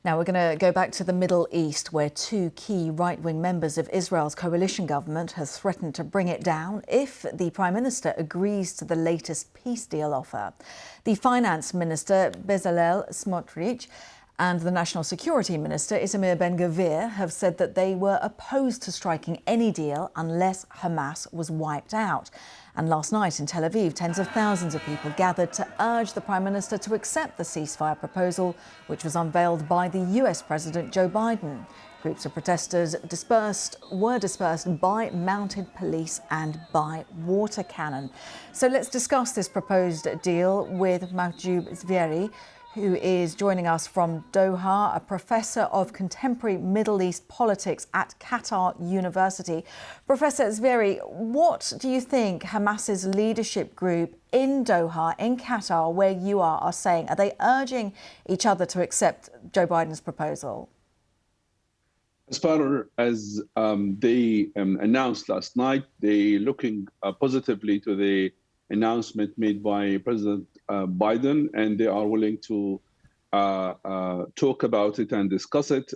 Now we're going to go back to the Middle East, where two key right-wing members of Israel's coalition government have threatened to bring it down if the Prime Minister agrees to the latest peace deal offer. The Finance Minister, Bezalel, Smotrich, and the National Security Minister, Itamar Ben-Gvir, have said that they were opposed to striking any deal unless Hamas was wiped out. And last night in Tel Aviv, tens of thousands of people gathered to urge the Prime Minister to accept the ceasefire proposal, which was unveiled by the US President Joe Biden. Groups of protesters were dispersed by mounted police and by water cannon. So let's discuss this proposed deal with Mr Netanyahu, who is joining us from Doha, a professor of contemporary Middle East politics at Qatar University. Professor Netanyahu, what do you think Hamas's leadership group in Doha, in Qatar, where you are saying? Are they urging each other to accept Joe Biden's proposal? As far as they announced last night, they're looking positively to the announcement made by President Biden, and they are willing to talk about it and discuss it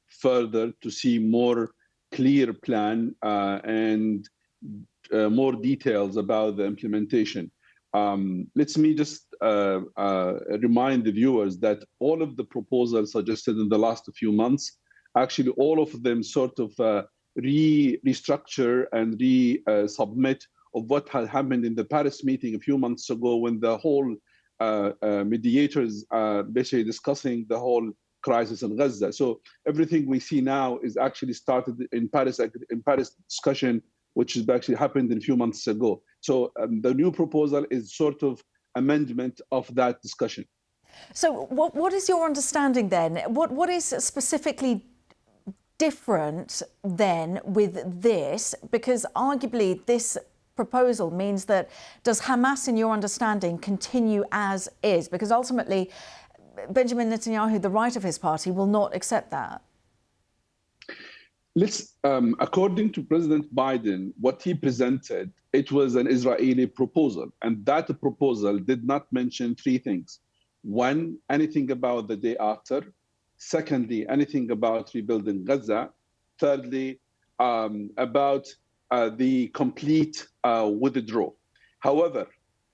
further to see more clear plan and more details about the implementation. Let me just remind the viewers that all of the proposals suggested in the last few months, actually all of them sort of restructure and resubmit of what had happened in the Paris meeting a few months ago, when the whole mediators basically discussing the whole crisis in Gaza. So everything we see now is actually started in Paris discussion, which has actually happened a few months ago. So the new proposal is sort of amendment of that discussion. So what is your understanding then? What is specifically different then with this? Because arguably this proposal means that, does Hamas, in your understanding, continue as is? Because ultimately, Benjamin Netanyahu, the right of his party, will not accept that. According to President Biden, what he presented, it was an Israeli proposal. And that proposal did not mention three things. One, anything about the day after. Secondly, anything about rebuilding Gaza. Thirdly, about the complete withdrawal. However,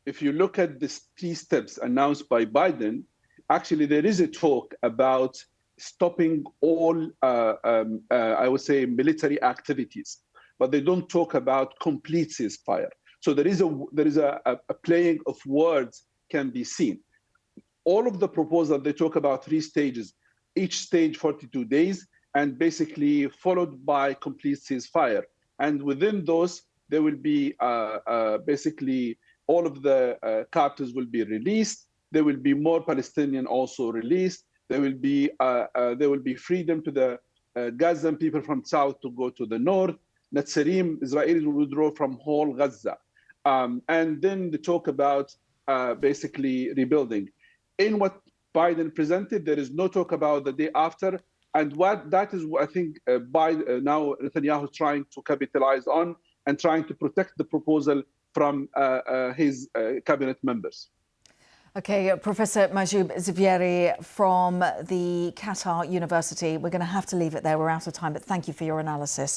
if you look at the three steps announced by Biden, actually there is a talk about stopping all, I would say, military activities, but they don't talk about complete ceasefire. So there is a playing of words can be seen. All of the proposals, they talk about three stages, each stage 42 days, and basically followed by complete ceasefire. And within those, there will be basically all of the captives will be released. There will be more Palestinian also released. There will be freedom to the Gazan people from south to go to the north. Netzarim, Israelis will withdraw from whole Gaza. And then they talk about basically rebuilding. In what Biden presented, there is no talk about the day after. And that is what I think now Netanyahu is trying to capitalize on and trying to protect the proposal from his cabinet members. Okay, Professor Mr Netanyahu from the Qatar University. We're going to have to leave it there. We're out of time, but thank you for your analysis.